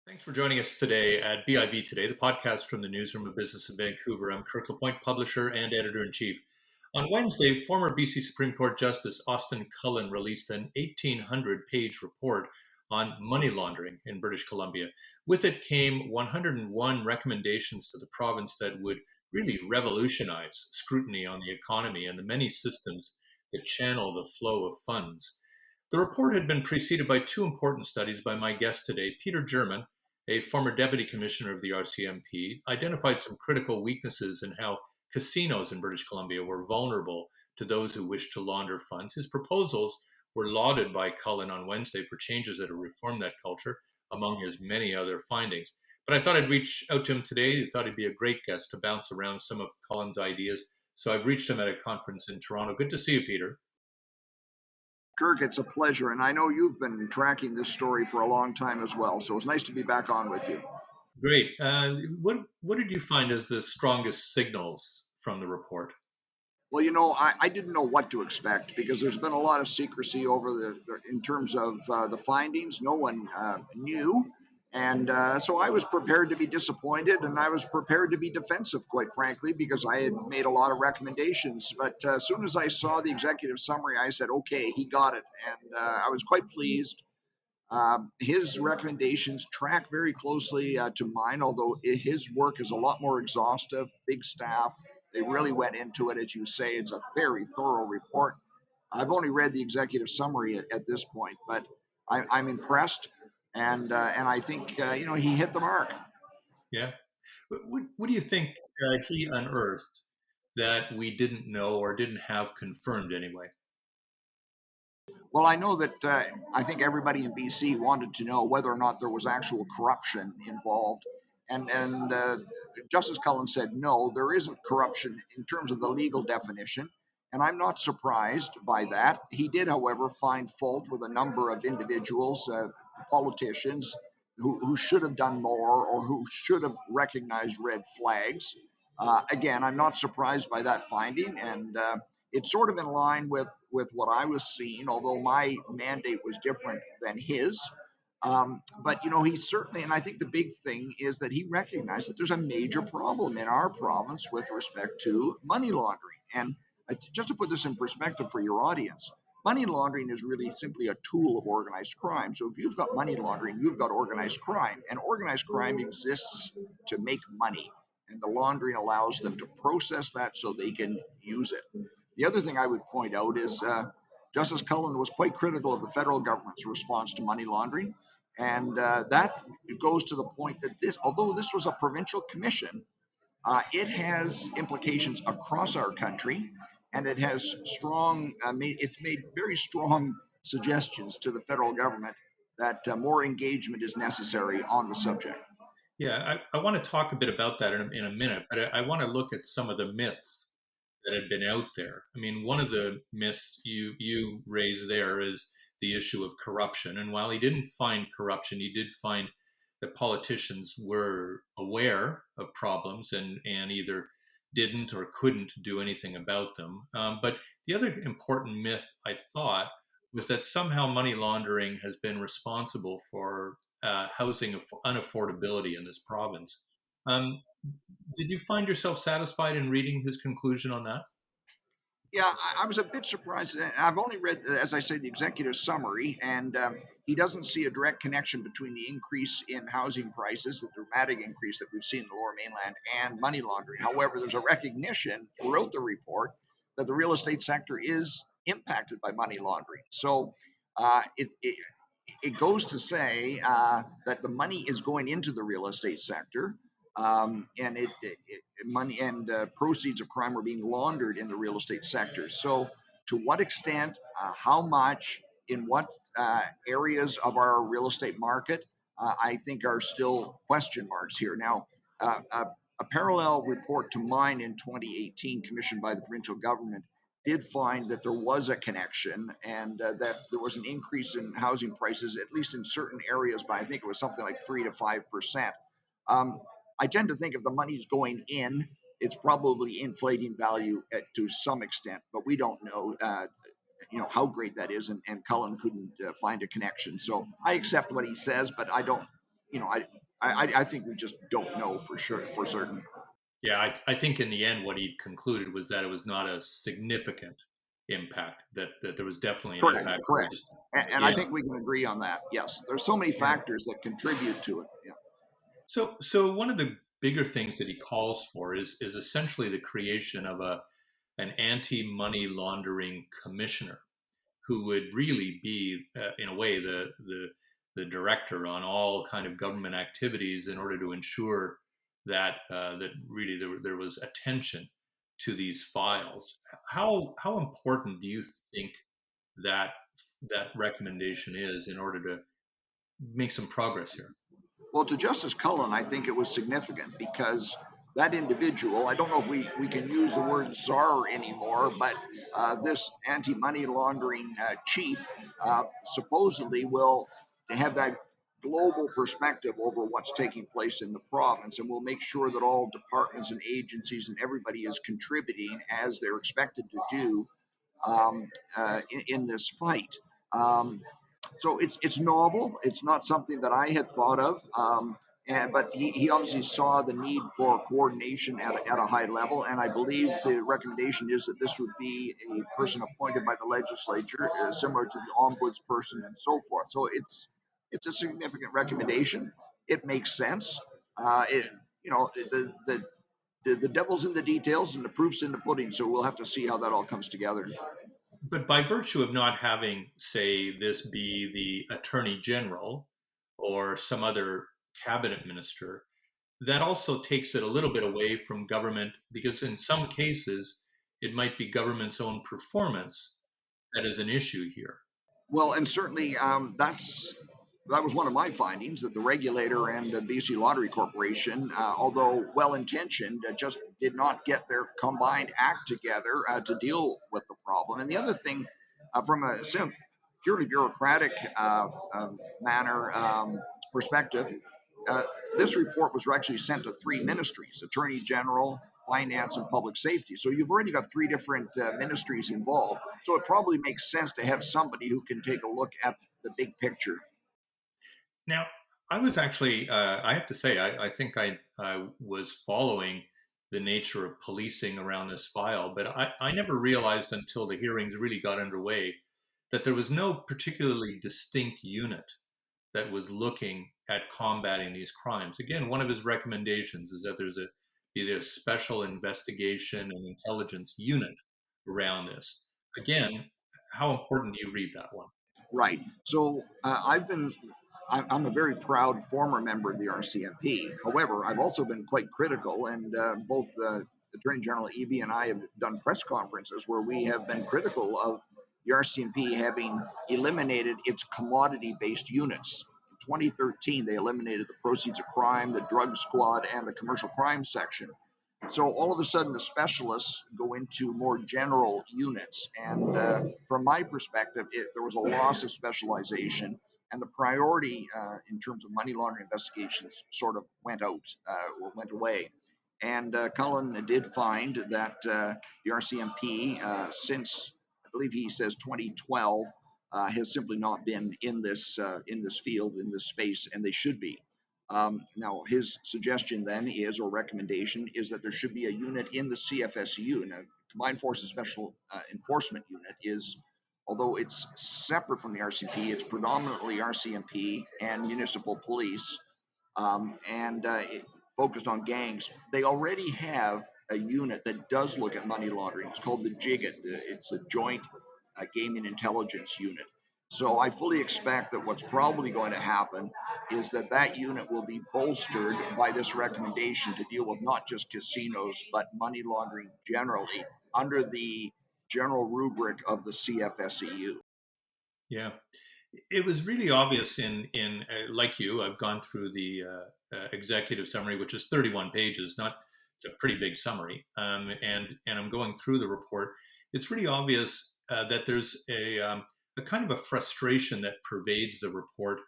Thanks for joining us today at BIV Today, the podcast from the Newsroom of Business in Vancouver. I'm Kirk LaPointe, publisher and editor-in-chief. On Wednesday, former BC Supreme Court Justice Austin Cullen released an 1,800-page report on money laundering in British Columbia. With it came 101 recommendations to the province that would really revolutionize scrutiny on the economy and the many systems that channel the flow of funds. The report had been preceded by two important studies by my guest today. Peter German, a former deputy commissioner of the RCMP, identified some critical weaknesses in how casinos in British Columbia were vulnerable to those who wished to launder funds. His proposals were lauded by Cullen on Wednesday for changes that would reform that culture, among his many other findings. But I thought I'd reach out to him today. I thought he'd be a great guest to bounce around some of Cullen's ideas. So I've reached him at a conference in Toronto. Good to see you, Peter. Kirk, it's a pleasure, and I know you've been tracking this story for a long time as well, so it's nice to be back on with you. Great. What did you find as the strongest signals from the report? Well, I didn't know what to expect because there's been a lot of secrecy over in terms of the findings. No one knew, and so I was prepared to be disappointed, and I was prepared to be defensive, quite frankly, because I had made a lot of recommendations. But as soon as I saw the executive summary, I said, "Okay, he got it," and I was quite pleased. His recommendations track very closely to mine, although his work is a lot more exhaustive, big staff. They really went into it, as you say. It's a very thorough report. I've only read the executive summary at this point, but I'm impressed, and I think he hit the mark. Yeah. What do you think he unearthed that we didn't know or didn't have confirmed anyway? Well, I know that I think everybody in BC wanted to know whether or not there was actual corruption involved. And Justice Cullen said, no, there isn't corruption in terms of the legal definition. And I'm not surprised by that. He did, however, find fault with a number of individuals, politicians, who should have done more or who should have recognized red flags. Again, I'm not surprised by that finding. And it's sort of in line with what I was seeing, although my mandate was different than his. But he certainly, and I think the big thing is that he recognized that there's a major problem in our province with respect to money laundering. And just to put this in perspective for your audience, money laundering is really simply a tool of organized crime. So if you've got money laundering, you've got organized crime, and organized crime exists to make money. And the laundering allows them to process that so they can use it. The other thing I would point out is Justice Cullen was quite critical of the federal government's response to money laundering. And that goes to the point that although this was a provincial commission, it has implications across our country, and it has it's made very strong suggestions to the federal government that more engagement is necessary on the subject. Yeah, I want to talk a bit about that in a minute, but I want to look at some of the myths that had been out there. I mean, one of the myths you raise there is the issue of corruption. And while he didn't find corruption, he did find that politicians were aware of problems and either didn't or couldn't do anything about them. But the other important myth, I thought, was that somehow money laundering has been responsible for housing unaffordability in this province. Um, did you find yourself satisfied in reading his conclusion on that? Yeah, I was a bit surprised. I've only read, as I say, the executive summary, and he doesn't see a direct connection between the increase in housing prices, the dramatic increase that we've seen in the Lower Mainland, and money laundering. However, there's a recognition throughout the report that the real estate sector is impacted by money laundering. So it goes to say that the money is going into the real estate sector, and money and proceeds of crime are being laundered in the real estate sector. So, to what extent, how much, in what areas of our real estate market, I think are still question marks here. Now, a parallel report to mine in 2018, commissioned by the provincial government, did find that there was a connection and that there was an increase in housing prices, at least in certain areas, by I think it was something like 3 to 5%. I tend to think if the money's going in, it's probably inflating value to some extent, but we don't know, how great that is, and Cullen couldn't find a connection. So I accept what he says, but I don't, I think we just don't know for sure, for certain. Yeah, I think in the end, what he concluded was that it was not a significant impact. That there was definitely an Correct, impact. We correct. just, And I yeah, think we can agree on that. Yes, there's so many yeah. factors that contribute to it. Yeah. So one of the bigger things that he calls for is essentially the creation of an anti-money laundering commissioner who would really be, in a way, the director on all kind of government activities in order to ensure that really there was attention to these files. How important do you think that that recommendation is in order to make some progress here? Well, to Justice Cullen, I think it was significant because that individual, I don't know if we can use the word czar anymore, but this anti money laundering chief supposedly will have that global perspective over what's taking place in the province and will make sure that all departments and agencies and everybody is contributing as they're expected to do in this fight. Um, so it's novel. It's not something that I had thought of. But he obviously saw the need for coordination at a high level, and I believe the recommendation is that this would be a person appointed by the legislature, similar to the ombudsperson and so forth. So it's a significant recommendation. It makes sense. It you know the devil's in the details and the proof's in the pudding. So we'll have to see how that all comes together. But by virtue of not having, say, this be the attorney general or some other cabinet minister, that also takes it a little bit away from government because in some cases it might be government's own performance that is an issue here. Well, and certainly that was one of my findings that the regulator and the BC Lottery Corporation, although well intentioned, just did not get their combined act together to deal with the problem. And the other thing, from a purely bureaucratic manner perspective, uh, this report was actually sent to three ministries: Attorney General, Finance, and Public Safety. So you've already got three different ministries involved. So it probably makes sense to have somebody who can take a look at the big picture. Now, I was actually, I have to say, I think I was following the nature of policing around this file, but I never realized until the hearings really got underway that there was no particularly distinct unit that was looking at combating these crimes. Again, one of his recommendations is that be a special investigation and intelligence unit around this. Again, how important do you read that one? Right. So I'm a very proud former member of the RCMP. However, I've also been quite critical, and both Attorney General Eby and I have done press conferences where we have been critical of the RCMP having eliminated its commodity based units. In 2013, they eliminated the proceeds of crime, the drug squad, and the commercial crime section. So all of a sudden, the specialists go into more general units. And from my perspective, there was a loss of specialization, and the priority in terms of money laundering investigations sort of went out or went away. And Cullen did find that the RCMP, since I believe he says 2012, has simply not been in this field, in this space, and they should be. Now, his suggestion then is, or recommendation, is that there should be a unit in the CFSU, and a Combined Forces Special Enforcement Unit is, although it's separate from the RCMP, it's predominantly RCMP and municipal police, and focused on gangs. They already have a unit that does look at money laundering. It's called the JIGIT. It's a Joint Gaming Intelligence Unit. So I fully expect that what's probably going to happen is that that unit will be bolstered by this recommendation to deal with not just casinos but money laundering generally under the general rubric of the CFSEU. Yeah. It was really obvious in like you. I've gone through the executive summary, which is 31 pages. Not It's a pretty big summary, and I'm going through the report. It's really obvious that there's a kind of a frustration that pervades the report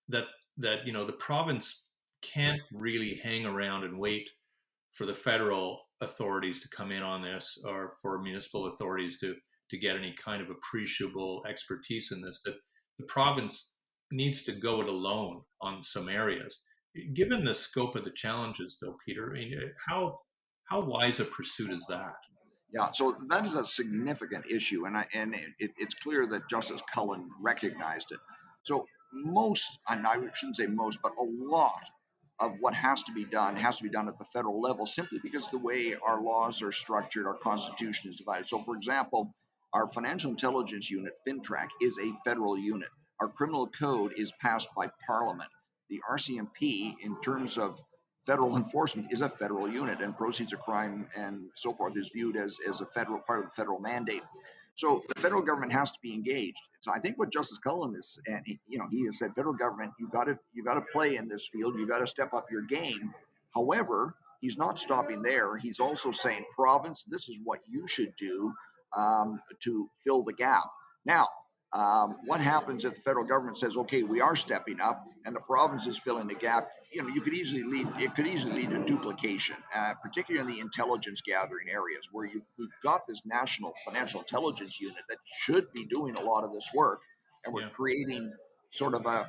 that the province can't really hang around and wait for the federal authorities to come in on this or for municipal authorities to get any kind of appreciable expertise in this. That the province needs to go it alone on some areas. Given the scope of the challenges, though, Peter, I mean, how wise a pursuit is that? Yeah, so that is a significant issue, and it's clear that Justice Cullen recognized it. So most, and I shouldn't say most, but a lot of what has to be done at the federal level, simply because the way our laws are structured, our constitution is divided. So, for example, our financial intelligence unit, FinTrack, is a federal unit. Our criminal code is passed by Parliament. The RCMP, in terms of federal enforcement, is a federal unit, and proceeds of crime and so forth is viewed as a federal part of the federal mandate. So the federal government has to be engaged. So I think what Justice Cullen is, and he has said, federal government, you got to play in this field. You got to step up your game. However, he's not stopping there. He's also saying, province, this is what you should do to fill the gap. Now, what happens if the federal government says, okay, we are stepping up, and the province is filling the gap? It could easily lead to duplication, particularly in the intelligence gathering areas where we've got this national financial intelligence unit that should be doing a lot of this work, and we're Yeah. creating sort of a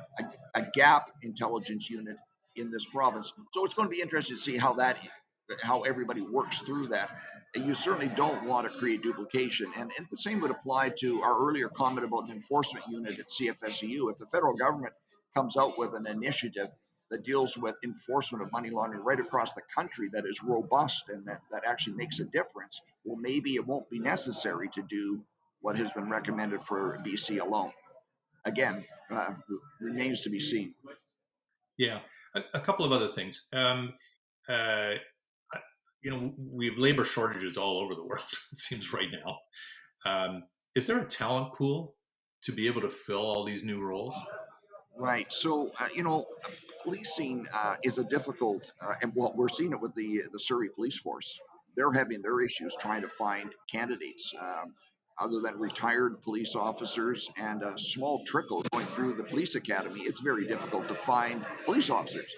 gap intelligence unit in this province. So it's going to be interesting to see how everybody works through that. And you certainly don't want to create duplication. And the same would apply to our earlier comment about an enforcement unit at CFSEU. If the federal government comes out with an initiative that deals with enforcement of money laundering right across the country that is robust and that actually makes a difference, well, maybe it won't be necessary to do what has been recommended for BC alone. Again, remains to be seen. Yeah. A couple of other things. Uh, we have labor shortages all over the world, it seems right now. Is there a talent pool to be able to fill all these new roles? Right. So, policing is a difficult, and well, we're seeing it with the Surrey Police Force. They're having their issues trying to find candidates. Other than retired police officers and a small trickle going through the police academy, it's very difficult to find police officers.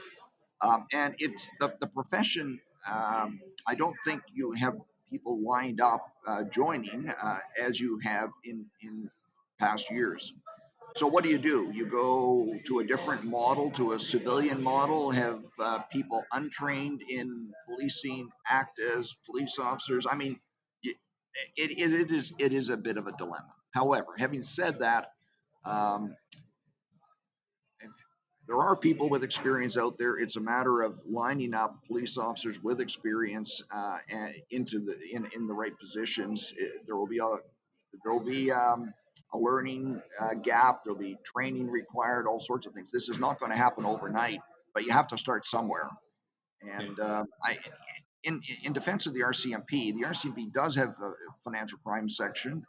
And it's the profession. I don't think you have people lined up joining as you have in past years. So what do? You go to a different model, to a civilian model, have people untrained in policing act as police officers. I mean, it is a bit of a dilemma. However, having said that, um, there are people with experience out there. It's a matter of lining up police officers with experience into in the right positions. There will be a learning gap. There'll be training required. All sorts of things. This is not going to happen overnight, but you have to start somewhere. Yeah. And in defense of the RCMP does have a financial crime section,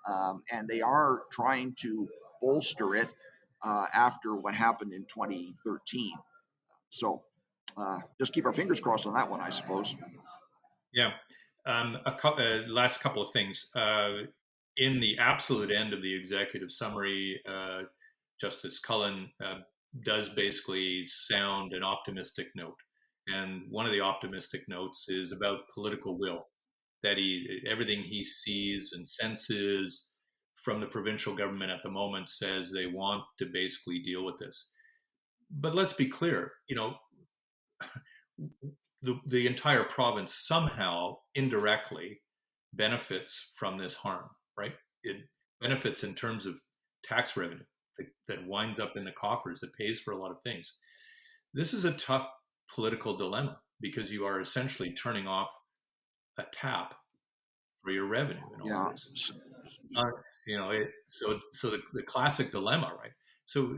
and they are trying to bolster it after what happened in 2013. So just keep our fingers crossed on that one, I suppose. Yeah. Last couple of things. In the absolute end of the executive summary, Justice Cullen does basically sound an optimistic note. And one of the optimistic notes is about political will, that everything he sees and senses from the provincial government at the moment says they want to basically deal with this. But let's be clear, the entire province somehow indirectly benefits from this harm, right? It benefits in terms of tax revenue that winds up in the coffers, that pays for a lot of things. This is a tough political dilemma because you are essentially turning off a tap for your revenue in all Yeah. of this. So the classic dilemma, right? So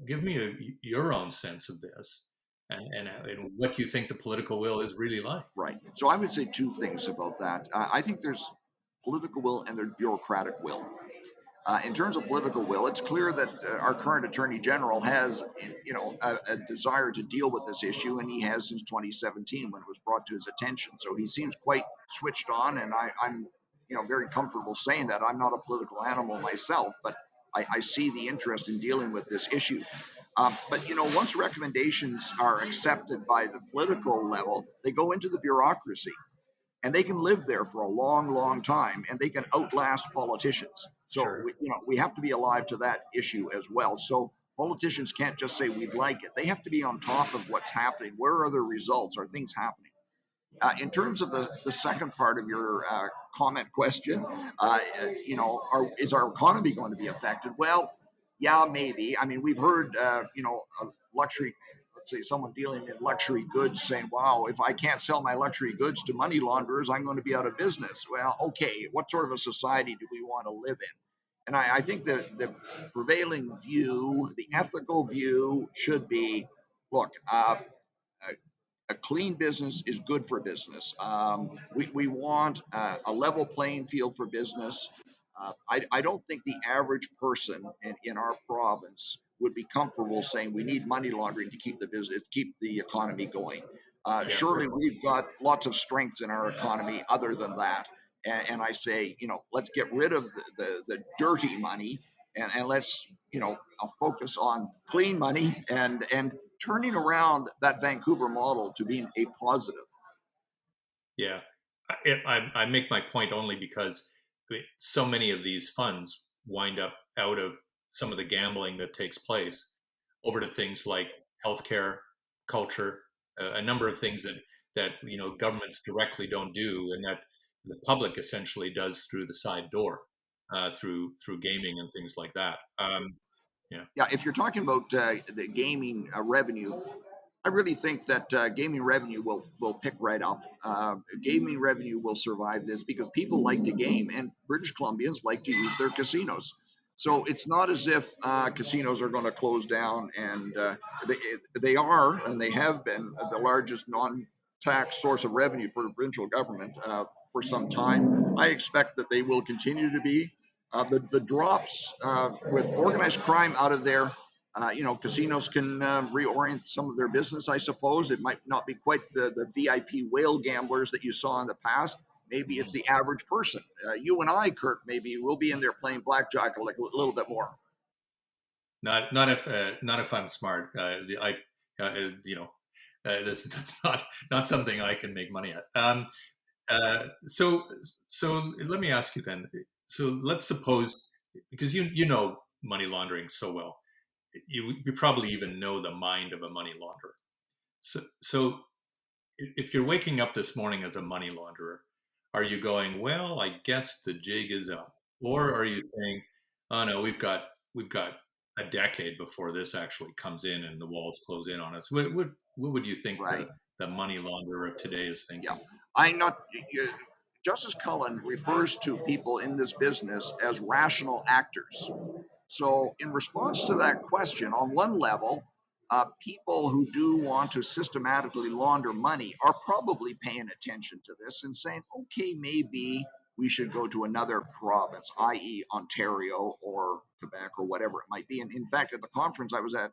give me your own sense of this and what you think the political will is really like. Right. So I would say two things about that. I think there's political will and there's bureaucratic will. In terms of political will, it's clear that our current Attorney General has, a desire to deal with this issue, and he has since 2017 when it was brought to his attention. So he seems quite switched on, and I'm, very comfortable saying that. I'm not a political animal myself, but I see the interest in dealing with this issue. But once recommendations are accepted by the political level, they go into the bureaucracy and they can live there for a long, long time, and they can outlast politicians. So Sure. we have to be alive to that issue as well. So Politicians can't just say we'd like it. They have to be on top of what's happening. Where are the results? Are things happening? In terms of the second part of your comment question, is our economy going to be affected? Well, yeah, maybe. I mean, we've heard, luxury, let's say someone dealing in luxury goods saying, wow, if I can't sell my luxury goods to money launderers, I'm going to be out of business. Well, okay, what sort of a society do we want to live in? And I think that the prevailing view, the ethical view, should be look, a clean business is good for business. We want a level playing field for business. I don't think the average person in our province would be comfortable saying we need money laundering to keep the business, keep the economy going. Yeah, Surely we've got lots of strengths in our economy other than that. And I say, let's get rid of the dirty money and let's, focus on clean money and turning around that Vancouver model to being a positive. yeah. I make my point only because so many of these funds wind up out of some of the gambling that takes place over to things like healthcare, culture, a number of things that governments directly don't do, and that the public essentially does through the side door, through gaming and things like that. Yeah, Yeah, if you're talking about the gaming revenue, I really think that gaming revenue will pick right up. Gaming revenue will survive this because people like to game, and British Columbians like to use their casinos. So it's not as if casinos are going to close down, and they are, and they have been the largest non-tax source of revenue for the provincial government for some time. I expect that they will continue to be. The drops with organized crime out of there, casinos can reorient some of their business, I suppose. It might not be quite the VIP whale gamblers that you saw in the past. Maybe it's the average person. You and I, Kirk, maybe we'll be in there playing blackjack like a little bit more. not if I'm smart. That's not something I can make money at. So let me ask you then. So let's suppose, because you know money laundering so well, you probably even know the mind of a money launderer. So if you're waking up this morning as a money launderer, are you going, well, I guess the jig is up, or are you saying, oh no, we've got a decade before this actually comes in and the walls close in on us? What would you think Right. the money launderer of today is Yeah. thinking? I'm not. Justice Cullen refers to people in this business as rational actors. So, in response to that question, on one level, people who do want to systematically launder money are probably paying attention to this and saying, okay, maybe we should go to another province, i.e., Ontario or Quebec or whatever it might be. And in fact, at the conference I was at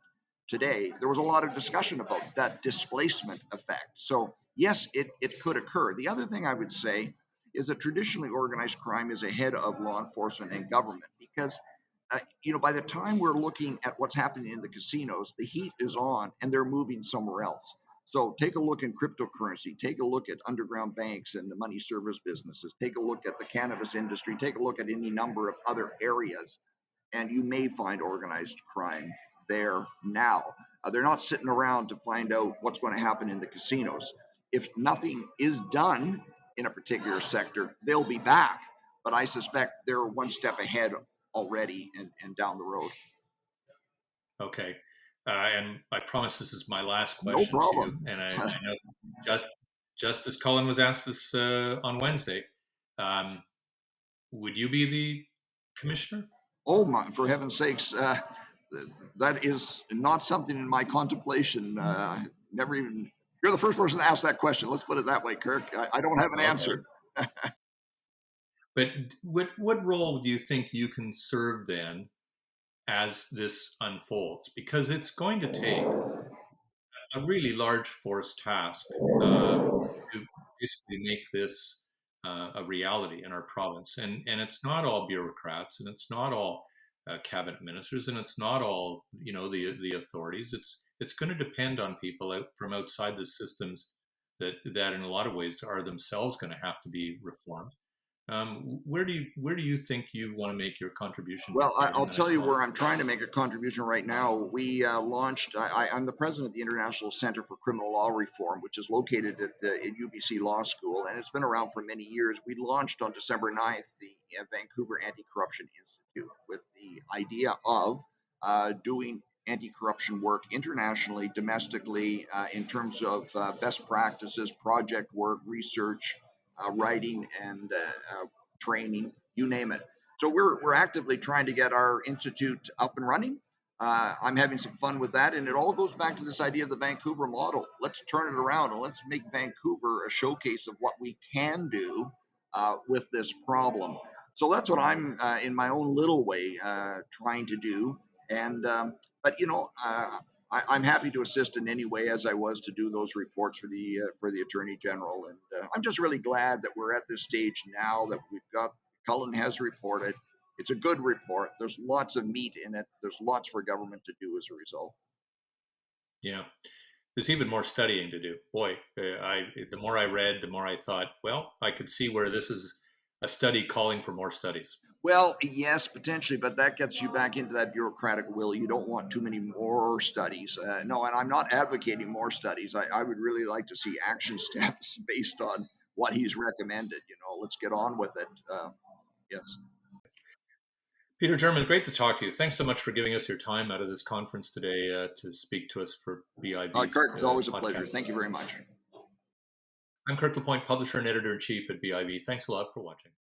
today, there was a lot of discussion about that displacement effect. So, yes, it could occur. The other thing I would say is that traditionally organized crime is ahead of law enforcement and government because by the time we're looking at what's happening in the casinos, the heat is on and they're moving somewhere else. So take a look in cryptocurrency, take a look at underground banks and the money service businesses, take a look at the cannabis industry, take a look at any number of other areas, and you may find organized crime there now. They're not sitting around to find out what's going to happen in the casinos. If nothing is done in a particular sector, they'll be back. But I suspect they're one step ahead already and down the road. Okay. And I promise this is my last No question to you. problem. And I know just Justice Cullen was asked this on Wednesday. Um, would you be the commissioner? Oh my, for heaven's sakes, that is not something in my contemplation. Never even. You're the first person to ask that question. Let's put it that way, Kirk. I don't have an Okay. answer. But what role do you think you can serve then as this unfolds? Because it's going to take a really large force task to basically make this a reality in our province. And it's not all bureaucrats, and it's not all cabinet ministers, and it's not all the authorities. It's going to depend on people out from outside the systems that in a lot of ways are themselves going to have to be reformed. Where do you think you want to make your contribution Well, here in I'll the tell next you month? where I'm trying to make a contribution right now. We launched, I'm the president of the International Center for Criminal Law Reform, which is located at UBC Law School, and it's been around for many years. We launched on December 9th the Vancouver Anti Corruption Institute with the idea of doing anti corruption work internationally, domestically, in terms of best practices, project work, research, writing, and training, you name it. So we're actively trying to get our institute up and running. I'm having some fun with that, and it all goes back to this idea of the Vancouver model. Let's turn it around and let's make Vancouver a showcase of what we can do with this problem. So that's what I'm, in my own little way, trying to do. And but I'm happy to assist in any way as I was to do those reports for the Attorney General, and I'm just really glad that we're at this stage now that we've got Cullen has reported. It's a good report. There's lots of meat in it. There's lots for government to do as a result. Yeah, there's even more studying to do. Boy, the more I read, the more I thought, well, I could see where this is a study calling for more studies. Well, yes, potentially, but that gets you back into that bureaucratic will. You don't want too many more studies. No, and I'm not advocating more studies. I would really like to see action steps based on what he's recommended. Let's get on with it. Yes. Peter German, great to talk to you. Thanks so much for giving us your time out of this conference today to speak to us for BIB's Kirk, it's always a pleasure. podcast. Thank you very much. I'm Kirk LaPointe, publisher and editor in chief at BIB. Thanks a lot for watching.